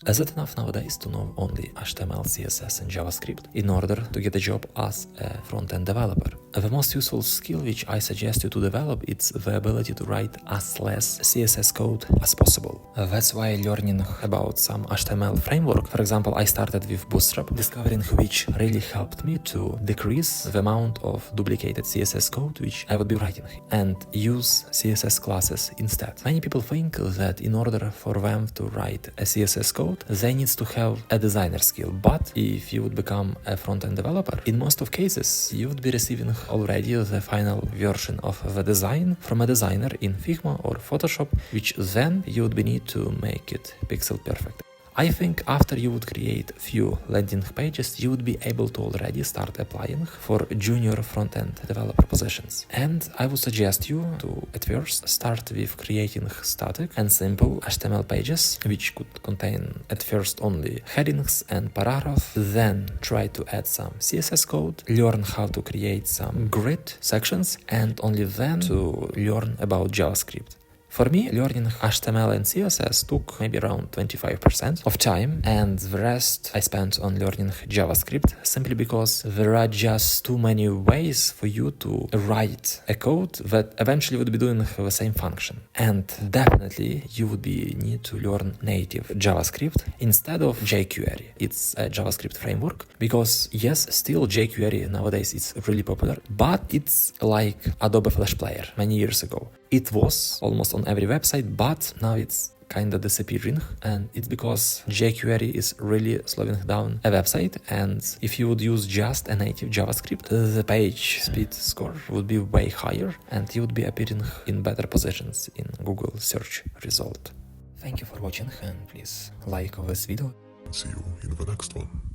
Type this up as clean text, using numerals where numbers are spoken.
Is it enough nowadays to know only HTML, CSS and JavaScript in order to get a job as a front-end developer? The most useful skill which I suggest you to develop is the ability to write as less CSS code as possible. That's why learning about some HTML framework, for example, I started with Bootstrap, discovering which really helped me to decrease the amount of duplicated CSS code which I would be writing and use CSS classes instead. Many people think that in order for them to write a CSS code, they need to have a designer skill, but if you would become a front-end developer, in most of cases you would be receiving already the final version of the design from a designer in Figma or Photoshop, which then you would need to make it pixel perfect. I think after you would create few landing pages, you would be able to already start applying for junior front-end developer positions. And I would suggest you to at first start with creating static and simple HTML pages, which could contain at first only headings and paragraph, then try to add some CSS code, learn how to create some grid sections, and only then to learn about JavaScript. For me, learning HTML and CSS took maybe around 25% of time, and the rest I spent on learning JavaScript, simply because there are just too many ways for you to write a code that eventually would be doing the same function. And definitely you would need to learn native JavaScript instead of jQuery. It's a JavaScript framework, because yes, still jQuery nowadays is really popular, but it's like Adobe Flash Player many years ago. It was almost on every website, but now it's kinda disappearing, and it's because jQuery is really slowing down a website, and if you would use just a native JavaScript, the page speed score would be way higher, and you would be appearing in better positions in Google search result. Thank you for watching, and please like this video. See you in the next one.